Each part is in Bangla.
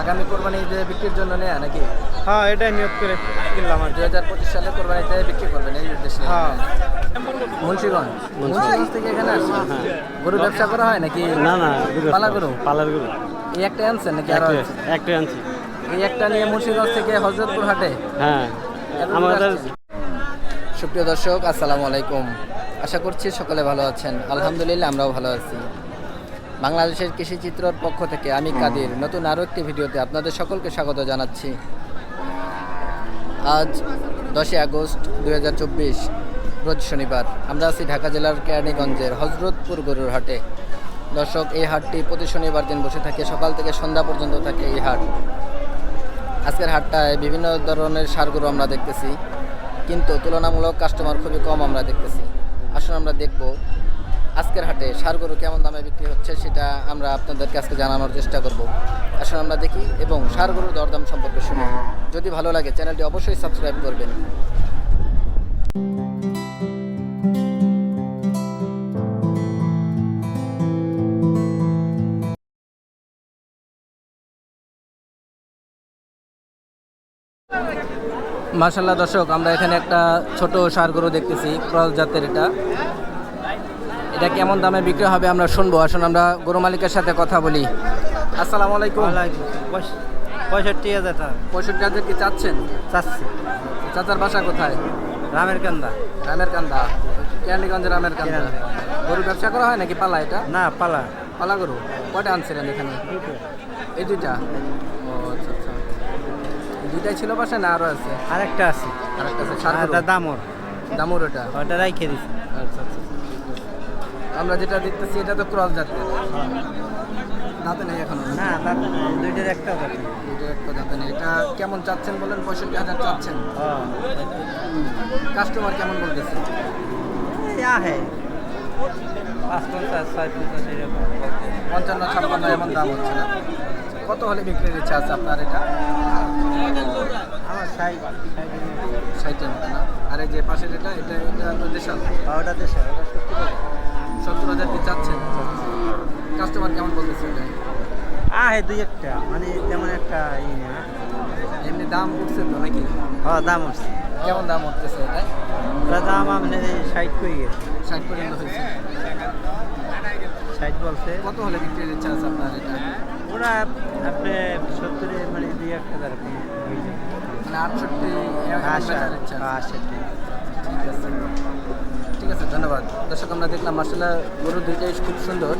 আগামী কোরবানিতে বিক্রির জন্য নেয়া নাকি? হ্যাঁ, এটাই নিয়োগ করে কিনলাম আর কি। 2025 সালে কোরবানিতে বিক্রি করবেন এই উদ্দেশ্যে? হ্যাঁ। মুন্সিগঞ্জ থেকে এখানে আসছেন? গরু ব্যবসা করা হয় নাকি? না না, পালা গরু? পালার গরু এই একটা আনছেন নাকি আরো আছে? একটা আনছি। এই একটা নিয়ে মুন্সিগঞ্জ থেকে হযরতপুর হাটে? হ্যাঁ, আমাদের সুপ্রিয় দর্শক, আসসালামু আলাইকুম। আশা করছি সকলে ভালো আছেন। আলহামদুলিল্লাহ আমরাও ভালো আছি। বাংলাদেশের কৃষিচিত্রর পক্ষ থেকে আমি কাদির নতুন আরও একটি ভিডিওতে আপনাদের সকলকে স্বাগত জানাচ্ছি। আজ 10 আগস্ট 2024 রোজ শনিবার। আমরা আছি ঢাকা জেলার কেরানীগঞ্জের হযরতপুর গরুর হাটে। দর্শক, এই হাটটি প্রতি শনিবার দিন বসে থাকে, সকাল থেকে সন্ধ্যা পর্যন্ত থাকে এই হাট। আজকের হাটটায় বিভিন্ন ধরনের ষাঁড় গরু আমরা দেখতেছি, কিন্তু তুলনামূলক কাস্টমার খুবই কম আমরা দেখতেছি। আসুন আমরা দেখব আজকের হাটে ষাঁড় গরু কেমন দামে বিক্রি হচ্ছে, সেটা আমরা আপনাদেরকে আজকে জানানোর চেষ্টা করব। আসুন আমরা দেখি এবং ষাঁড় গরুর দরদাম সম্পর্কে শুনি। যদি ভালো লাগে চ্যানেলটি অবশ্যই সাবস্ক্রাইব করবেন। মাশাআল্লাহ দর্শক, আমরা এখানে একটা ছোট ষাঁড় গরু দেখতেছি, ক্রস জাতের। এটা কেমন দামে বিক্রি হবে আমরা শুনবো। আসুন আমরা গরু মালিকের সাথে কথা বলি। আসসালামু আলাইকুম। 65,000 65,000 কি চাচ্ছেন? চাচ্ছি। চাচার বাসা কোথায়? রামের কান্দা। রামের কান্দা, কেরানীগঞ্জের রামের কান্দা। গরু ব্যবসা করা হয় নাকি পালা? এটা না, পালা। পালা গরু। কয়টা আনছিলেন এখানে? এই দুইটা? ও আচ্ছা আচ্ছা। এই দুইটাই ছিল বাসায় না আরও আছে? আরেকটা আছে। আরেকটা আছে ষাঁড় গরু? দামর। দামুর ওটা? ওটা রাইখে দিছি। আচ্ছা আচ্ছা। আমরা যেটা দেখতেছি এটা তো ক্রস জাতের। দাঁতে নেই এখনো? না, দাঁতে নেই, দুইটার একটা দাঁতে নেই। দুইটার একটা দাঁতে নেই। এটা কেমন চাচ্ছেন বলেন? 65,000 চাচ্ছেন। কাস্টমার কেমন বলতেছে? হ্যাঁ, 550, 650 এরকম। 55-56 এমন দাম হচ্ছে না? কত হলে বিক্রির ইচ্ছা আছে আপনার এটা? আমার 60-এর মতো না? আর এই যে পাশের এটা এটা এটা তো দেশাল। ওটা দেশে, ওটা 70,000 কি চাচ্ছেন? কাস্টমার কেমন বলতেছে এটা? দুই একটা, মানে তেমন একটা না। এমনি দাম উঠছে তো নাকি? হ্যাঁ, দাম হচ্ছে। কেমন দাম উঠতেছে এটা? ওটা দাম আপনি 60 করে গেছে। 60 পর্যন্ত হয়েছে। 60 বলছে। কত হলে বিক্রির ইচ্ছা আছে আপনার এটা? ওরা আপনি 70, মানে 2-1 এরকম হয়ে যাবে। মানে 68 বেচার ইচ্ছা আছে। 68। ঠিক আছে, ঠিক আছে, ধন্যবাদ। দর্শক, আমরা দেখলাম মাশাআল্লাহ গরু দুইটাই খুব সুন্দর।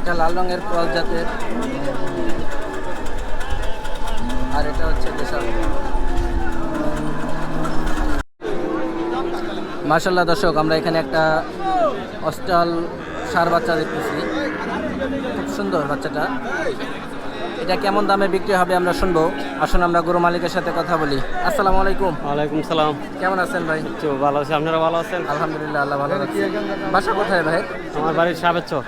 এটা লাল রঙের ক্রস জাতের, আর এটা হচ্ছে দেশাল। মাশাআল্লাহ দর্শক, আমরা এখানে একটা অস্ট্রাল ষাঁড় বাচ্চা দেখতেছি, খুব সুন্দর বাচ্চাটা। এটা কেমন দামে বিক্রি হবে আমরা শুনবো। আসুন আমরা গরু মালিকের সাথে কথা বলি। আসসালামু আলাইকুম। ওয়ালাইকুম সালাম। কেমন আছেন ভাই? ভালো আছি, আপনারা ভালো আছেন? আলহামদুলিল্লাহ, আল্লাহ ভালো রাখছে। বাসা কোথায় ভাই? আমার বাড়ির সাবেচ্চর।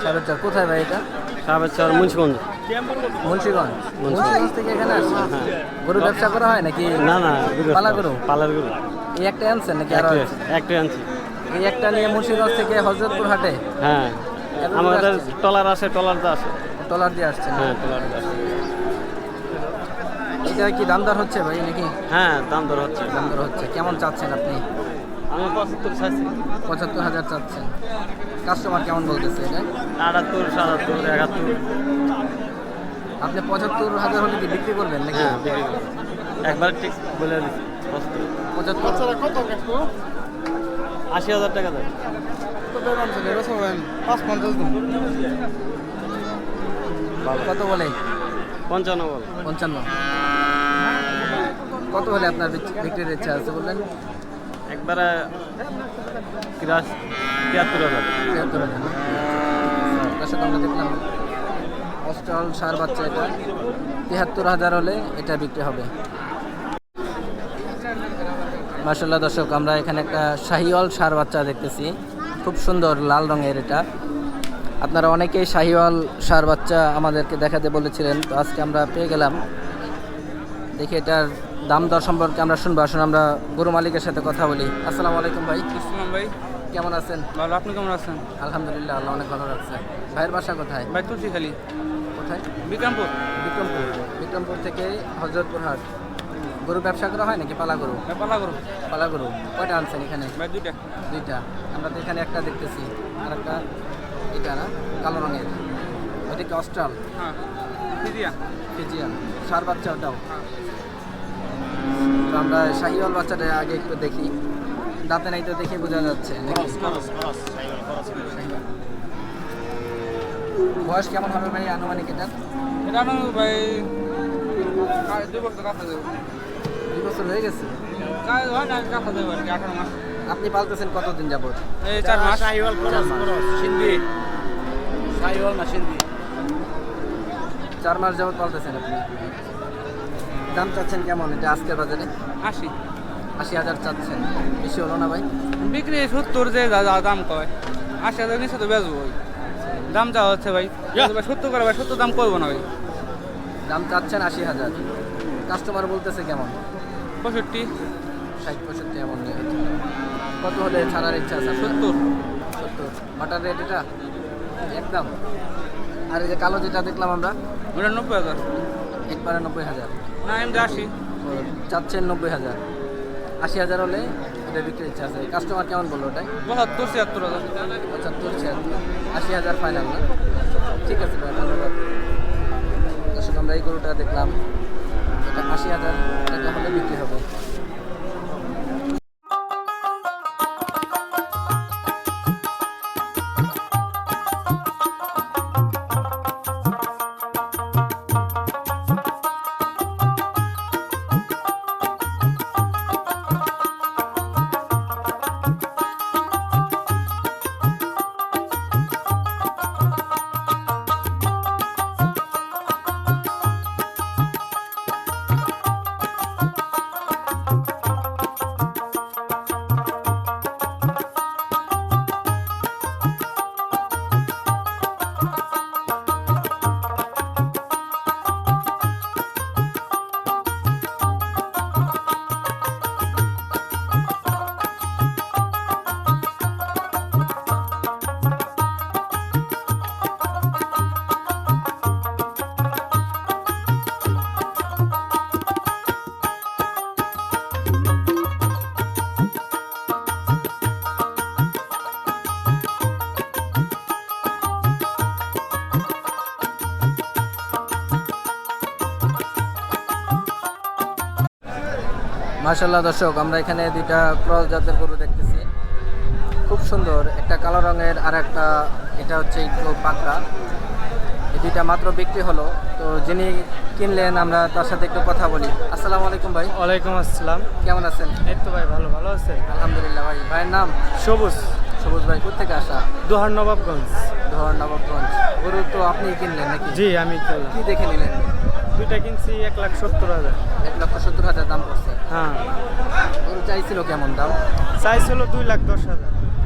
সাবেরচর কোথায় ভাই এটা? সাবেচ্চর মুন্সিগঞ্জ। মুন্সিগঞ্জ। মুন্সিগঞ্জ থেকে এখানে আসছেন? গরু ব্যবসা করা হয় নাকি? না না, পালা গরু? পালার গরু। এই একটা আনছেন নাকি আরো আছে? একটা আনছি। এই একটা নিয়ে মুন্সিগঞ্জ থেকে হযরতপুর হাটে? হ্যাঁ, আমাদের টলার আছে, টলার দা আছে। টলার দিয়ে আসছেন? হ্যাঁ, টলার দা আছে। এটা কি দামদার হচ্ছে ভাই নাকি? হ্যাঁ, দাম দর হচ্ছে। দাম দর হচ্ছে। কেমন চাচ্ছেন আপনি? আমি 75 চাইছি। 75,000 চাচ্ছেন। কাস্টমার কেমন বলতেছে এটা? 78, 77, 71। আপনি 75,000 হলে কি বিক্রি করবেন নাকি? হ্যাঁ, বিক্রি করব। একবার ঠিক বলে দিচ্ছি। 75? 80,000 টাকা দেয়। কত বলে? 55 বলে। 55। কত হলে আপনার বিক্রির ইচ্ছা আছে বললেন? একবারে 73,000। 73,000। দর্শক, আমরা দেখলাম অস্ট্রাল ষাঁড় বাচ্চা, এটা 73,000 হলে এটা বিক্রি হবে। মাশাআল্লাহ দর্শক, আমরা এখানে একটা শাহিওয়াল ষাঁড় বাচ্চা দেখতেছি, খুব সুন্দর লাল রঙের। এটা আপনারা অনেকেই শাহিওয়াল ষাঁড় বাচ্চা আমাদেরকে দেখাতে বলেছিলেন, তো আজকে আমরা পেয়ে গেলাম। দেখি এটার দাম দর সম্পর্কে আমরা শুনবো। আসুন আমরা গরু মালিকের সাথে কথা বলি। আসসালামু আলাইকুম ভাই। ইসলাম ভাই, কেমন আছেন? ভালো। আপনি কেমন আছেন? আলহামদুলিল্লাহ, আল্লাহ অনেক ভালো রাখছে। ভাইয়ের বাসা কোথায়? ভাই তুলছি খালি। কোথায়? বিক্রমপুর। বিক্রমপুর থেকে হজরতপুর হাট। গরু ব্যবসা করা হয় নাকি পালা গরু? পালা করুন পালা গরু কয়টা আনছেন এখানে? ভাই দুইটা। আমরা তো এখানে একটা দেখতেছি, আর একটা এটা না কালো রঙের, ওইটা কি অস্ট্রাল? হ্যাঁ ফিজিয়া। ফিজিয়ান সার বাচ্চা ওটাও। তো আমরা শাহিওয়াল বাচ্চাটা আগে একটু দেখি, দাঁতে নাই তো দেখে বোঝা যাচ্ছে নাকি? বয়স কেমন হবে ভাই আনুমানিক এটা? এটা আমি ভাই 2 বছর কাছে দেবো। 2 বছর হয়ে গেছে। কাজ হয় না কাছে দেবো আর কি 18 মাস। আপনি পালতেছেন কতদিন যাবত? এই 4 মাস। সিন্ধি সাইওয়াল না সিন্ধি 4 মাস যাবত পালতেছেন আপনি। দাম চাচ্ছেন কেমন এটা আজকের বাজারে? 80। 80,000 চাচ্ছেন, বেশি হলো না ভাই? বিক্রি 70 যে দাম কয়, 80,000 নিচে তো বেচবো ভাই। দাম যা হচ্ছে ভাই 70 করে ভাই, 70 দাম করবো না ভাই। দাম চাচ্ছেন 80,000, কাস্টমার বলতেছে কেমন? 65। 60-65 এমন নিয়ে হচ্ছে। কত হলে ছাড়ার ইচ্ছা আছে? 70। 70 বাটার রেট এটা একদম। আর এই যে কালো যেটা দেখলাম আমরা, ওটা 90,000। একবারে 90,000। না এমনি 80। ও, চাচ্ছেন 90,000। 80,000 হলে এটা বিক্রির ইচ্ছা আছে। কাস্টমার কেমন বললো ওটাই? 72, 76,000। 75, 80,000 ফাইনাল না? ঠিক আছে ভাই, ধন্যবাদ। দর্শক আমরা এই গরুটা দেখলাম, এটা 80,000 টাকা হলে বিক্রি হবে। মাশাআল্লাহ দর্শক, আমরা এখানে দুইটা ক্রস জাতের গরু দেখতেছি, খুব সুন্দর। একটা কালো রঙের আর একটা এটা হচ্ছে একটু পাকড়া। এই দুইটা মাত্র বিক্রি হলো। তো যিনি কিনলেন আমরা তার সাথে একটু কথা বলি। আসসালামু আলাইকুম ভাই। ওয়ালাইকুম আসসালাম। কেমন আছেন? এই তো ভাই ভালো আছেন? আলহামদুলিল্লাহ ভাই। ভাইয়ের নাম? সবুজ। সবুজ ভাই কোথেকে আসা? দোহার নবাবগঞ্জ। ধর নবাবগঞ্জ। গরু তো আপনি কিনলেন নাকি? জি আমি কিনলাম। কি দেখে নিলেন? দুইটা কিনছি 1,70,000। 1,70,000 দাম পড়ছে। হ্যাঁ গরু চাইছিল কেমন দাম? চাইছিল 2,10,000।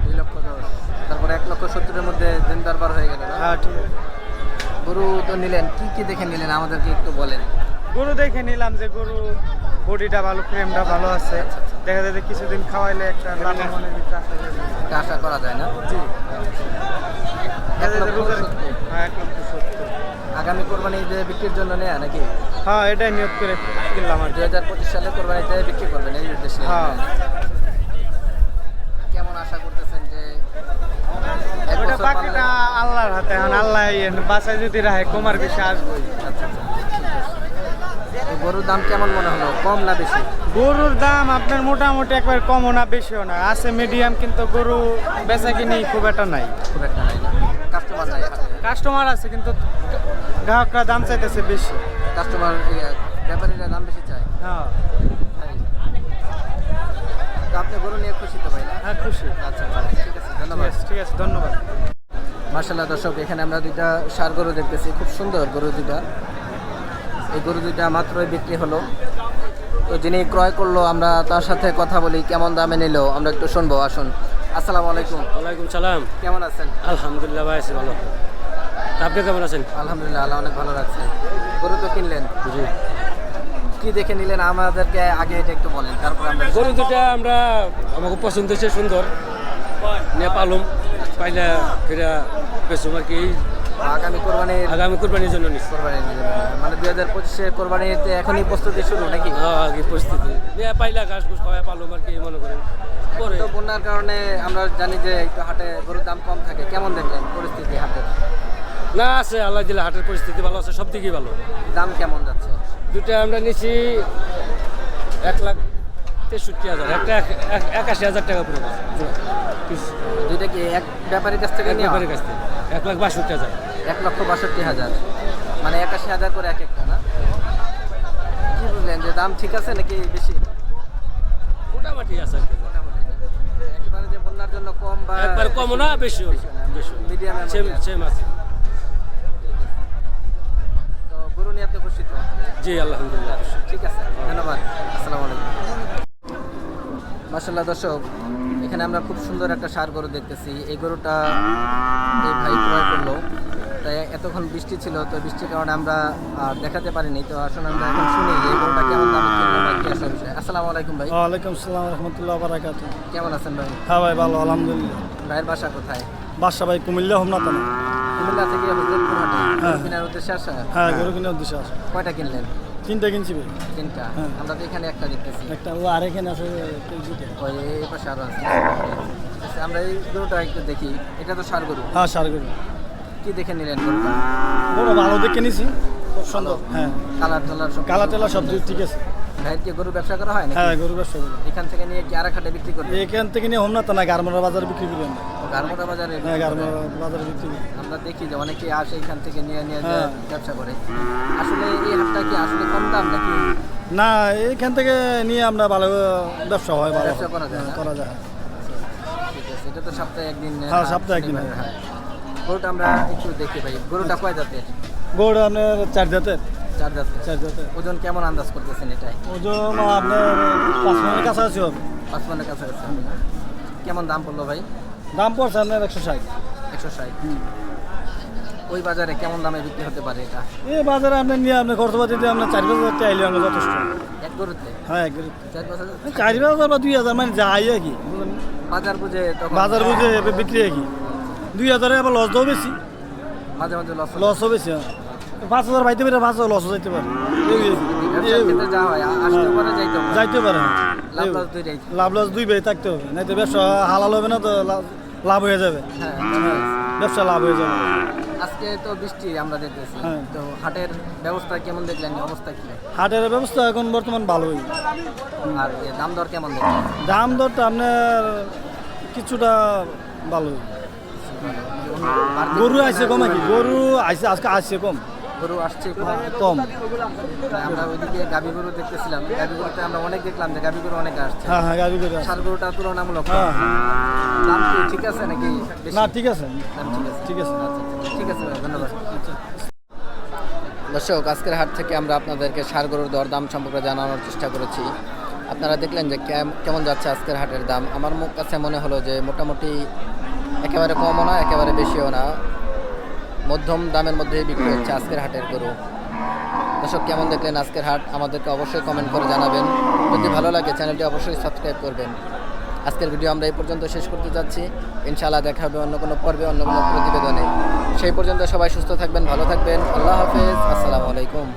2,10,000। তারপরে 1,70,000-এর মধ্যে দিন দরবার হয়ে গেল না? হ্যাঁ ঠিক আছে। গরু তো নিলেন, কি কি দেখে নিলেন আমাদেরকে একটু বলেন। গরু দেখে নিলাম যে গরু বডিটা ভালো, ফ্রেমটা ভালো আছে। দেখা যায় যে কিছুদিন খাওয়াইলে একটা লাভবানের ভিতরে আসা যাবে। এটা আশা করা যায় না? জি। 1,70,000 হ্যাঁ 1,70,000। আগামী কোরবানি ঈদে বিক্রির জন্য নেয়া নাকি? হ্যাঁ এটাই নিয়োগ করে কিনলাম আর কি। 2025 সালে কোরবানিতে বিক্রি করবেন এই উদ্দেশ্যে? হ্যাঁ। কেমন আশা করতেছেন যে এক ওটা বছর বাকিটা পাললে- আল্লাহর হাতে, এখন আল্লাহ বাসায় যদি রাখে কমার বেশি আসবোই। আচ্ছা, আচ্ছা, ঠিক আছে। তো গরুর দাম কেমন মনে হলো, কম না বেশি? গরুর দাম আপনার মোটামুটি একবার কমও না বেশিও না, আছে মিডিয়াম, কিন্তু গরু বেচা কিনি খুব একটা নাই। খুব একটা নাই না? কাস্টমার নাই হাতে? কাস্টমার আছে কিন্তু গ্রাহকরা দাম চাইতেছে বেশি। কাস্টমার ব্যাপারীরা দাম বেশি চায়? হ্যাঁ তাই? তো আপনি গরু নিয়ে খুশি তো ভাই না? হ্যাঁ খুশি। আচ্ছা আচ্ছা, ঠিক আছে, ধন্যবাদ। ঠিক আছে ধন্যবাদ। মার্শাল্লাহ দর্শক, এখানে আমরা দুইটা ষাঁড় গরু দেখতেছি, খুব সুন্দর গরু দুইটা। এই গরু দুইটা মাত্রই বিক্রি হলো। তো যিনি ক্রয় করলো আমরা তার সাথে কথা বলি, কেমন দামে নিল আমরা একটু শুনবো। আসুন। আসসালামু আলাইকুম। ওয়ালাইকুম সালাম। কেমন আছেন? আলহামদুলিল্লাহ ভাই আছি ভালো। তা আপনি কেমন আছেন? আলহামদুলিল্লাহ, আল্লাহ অনেক ভালো রাখছে। গরু তো কিনলেন, জি। কি দেখে নিলেন আমাদেরকে আগে এটা একটু বলেন, তারপর আমরা গরু দুটা আমরা আমাকে পছন্দ হয়েছে, সুন্দর নিয়ে পালুম, পাইলে ফিরা বেসুম আর কি। এই আগামী কোরবানির আগামী কোরবানির জন্য নিচ্ছি। কোরবানির জন্য। মানে 2025-এ কোরবানিতে এখনই প্রস্তুতি শুরু নাকি? আগে পরিস্থিতি পাইলা ঘাস ঘুষ খাওয়া পারলাম আর কি মনে করেন পরে তো বন্যার কারণে আমরা জানি যে একটু হাটে গরুর দাম কম থাকে, কেমন দেখলেন পরিস্থিতি হাটের? না আছে আল্লাহ দিলে হাটের পরিস্থিতি ভালো আছে, সব দিকেই ভালো। দাম কেমন যাচ্ছে? দুটো আমরা নিচ্ছি 1,63,000, একটা 81,000 টাকা পড়ে গেছে। দুইটা কি এক ব্যাপারীর কাছ থেকে এক নেওয়া? ব্যাপারের কাছ থেকে 1,62,000। 1,62,000, মানে 81,000 করে এক একটা না? কি বুঝলেন যে দাম ঠিক আছে নাকি বেশি? মোটামুটি আছে আর কি। মোটামুটি না। একেবারে যে বন্যার জন্য কম বা একবার কমও না বেশিও না, বেশি মিডিয়ামের সেম মধ্যে আছে। সেম আছে। তো গরু নিয়ে আপনি খুশি তো? জি আলহামদুলিল্লাহ। ঠিক আছে, ধন্যবাদ। আসসালামু আলাইকুম। মাশাআল্লাহ দর্শক, এখানে আমরা খুব সুন্দর একটা ষাঁড় গরু দেখতেছি। এই গরুটা এই ভাই ক্রয় করলো, তাই এতক্ষণ বৃষ্টি ছিল, তো বৃষ্টির কারণে আমরা আর দেখাতে পারিনি। তো আসলে আমরা এখন শুনি যে এই গরুটা কেমন দামে কিনলো বা কি আসার বিষয়। আসসালামু আলাইকুম ভাই, ওয়ালাইকুম আসসালাম রহমতুল্লাহ বারাকাতু। কেমন আছেন ভাই? হ্যাঁ ভাই ভালো আলহামদুলিল্লাহ। ভাইয়ের বাসা কোথায়? বাসা ভাই কুমিল্লা হোমনাতানা। কুমিল্লা থেকে হযরতপুর হাটে হ্যাঁ। কেনার উদ্দেশ্যে আসা? হ্যাঁ গরু কিনে উদ্দেশ্যে আছে। কয়টা কিনলেন? 3টা কিনছি ভাই। 3টা। হ্যাঁ। আমরা তো এখানে একটা দেখতেছি, একটা ও আর এখানে আছে দুইটা। ওই এই পাশে আরো আছে। আচ্ছা, আমরা এই গরুটা একটু দেখি। এটা তো ষাঁড় গরু, হ্যাঁ সার গরু। কি দেখে নিলেন গরুটা? গরু ভালো দেখে নিছি, খুব সুন্দর। হ্যাঁ কালার টালার সব? কালা টেলা সব ঠিক আছে। ভাইয়ের কি গরু ব্যবসা করা হয় নাকি? হ্যাঁ গরু ব্যবসা করি। এখান থেকে নিয়ে কি আরেক হাটে বিক্রি করবে? এখান থেকে নিয়ে হোমনাতানা গারমোড়া বাজারে বিক্রি করি আমরা। গারমোটা বাজারে হ্যাঁ গারমোড়া বাজারে বিক্রি করি। আমরা দেখি যে অনেকে আসে এখান থেকে নিয়ে নিয়ে যে হ্যাঁ। ব্যবসা করে। আসলে এই হাটটা কি আসলে কম দাম নাকি? না এখান থেকে নিয়ে আমরা ভালো ব্যবসা হয়, ভালো ব্যবসা হয়। করা যায় না? করা যায়। ঠিক আছে, এটা তো সপ্তাহে একদিন হ্যাঁ, হাট, সপ্তাহে একদিন শনিবারের হাট। হাট। গরুটা আমরা একটু দেখি ভাই, গরুটা কয় জাতের? গরু আপনার 4 জাতের। 4 জাতের। 4 জাতের। ওজন কেমন আন্দাজ করতেছেন এটাই? ওজন আপনার 5 মনের কাছাকাছি হবে। 5 মনের কাছাকাছি হবে না? কেমন দাম পড়লো ভাই? দাম পড়ছে আপনার 160। 160। ওই বাজারে কেমন দামে বিক্রি হতে পারে এটা? এই বাজারে আপনি নিয়ে আপনি খরচপাতি দিয়ে আপনার 4,000 টাকা আইলে আমরা যথেষ্ট। এক গরুতে হ্যাঁ এক গরু 4-5 হাজার? 4,000 বা 2,000 মানে যাই আর কি বুঝলেন? বাজার বুঝে তখন বাজার বুঝে বিক্রি আর কি 2,000 আবার লস দাও বেশি, মাঝে মাঝে লস লসও বেশি। 5,000 পাইতে পারে, 5,000 লসও যাইতে পারে। ব্যবসার ক্ষেত্রে যা হয় আসতে পারে যাইতে পারে। যাইতে পারে হ্যাঁ। লাভ লস দুইটাই। লাভ লস দুই ভাই থাকতে হবে, নাই তো ব্যবসা হালাল হবে না, তো লাভ হয়ে যাবে। হ্যাঁ, ব্যবসা লাভ হয়ে যাবে। আজকে তো বৃষ্টি আমরা দেখতেছি, হ্যাঁ। তো হাটের ব্যবস্থা কেমন দেখলেন? অবস্থা কি? হাটের ব্যবস্থা এখন বর্তমান ভালোই। আর দাম দর কেমন দেখলেন? দাম দরটা আপনার কিছুটা ভালোই। গরু আইছে কম আর কি, গরু আইছে আজকে আসছে কম। গরু আসছে কম। আমরা ওইদিকে গাভী গরু দেখতেছিলাম, গাভী গরুতে আমরা অনেক দেখলাম যে গাভী গরু অনেক আসছে। হ্যাঁ হ্যাঁ গাড়ি করে ষাঁড় গরুটা তুলনামূলক কম। হ্যাঁ দাম কি ঠিক আছে নাকি বেশি? না ঠিক আছে, দাম ঠিক আছে। ঠিক আছে। আচ্ছা, আচ্ছা, ঠিক আছে ভাই, ধন্যবাদ। দর্শক, আজকের হাট থেকে আমরা আপনাদেরকে ষাঁড় গরুর দরদাম সম্পর্কে জানানোর চেষ্টা করেছি। আপনারা দেখলেন যে কেমন যাচ্ছে আজকের হাটের দাম। আমার কাছে মনে হলো যে মোটামুটি একেবারে কমও না, একেবারে বেশিও না, মধ্যম দামের মধ্যেই বিক্রি হচ্ছে আজকের হাটের গরু। দর্শক, কেমন দেখলেন আজকের হাট আমাদেরকে অবশ্যই কমেন্ট করে জানাবেন। যদি ভালো লাগে চ্যানেলটি অবশ্যই সাবস্ক্রাইব করবেন। আজকের ভিডিও আমরা এই পর্যন্ত শেষ করতে যাচ্ছি। ইনশাআল্লাহ দেখা হবে অন্য কোনো পর্বে, অন্য কোনো প্রতিবেদনে। সেই পর্যন্ত সবাই সুস্থ থাকবেন, ভালো থাকবেন। আল্লাহ হাফেজ, আসসালামু আলাইকুম।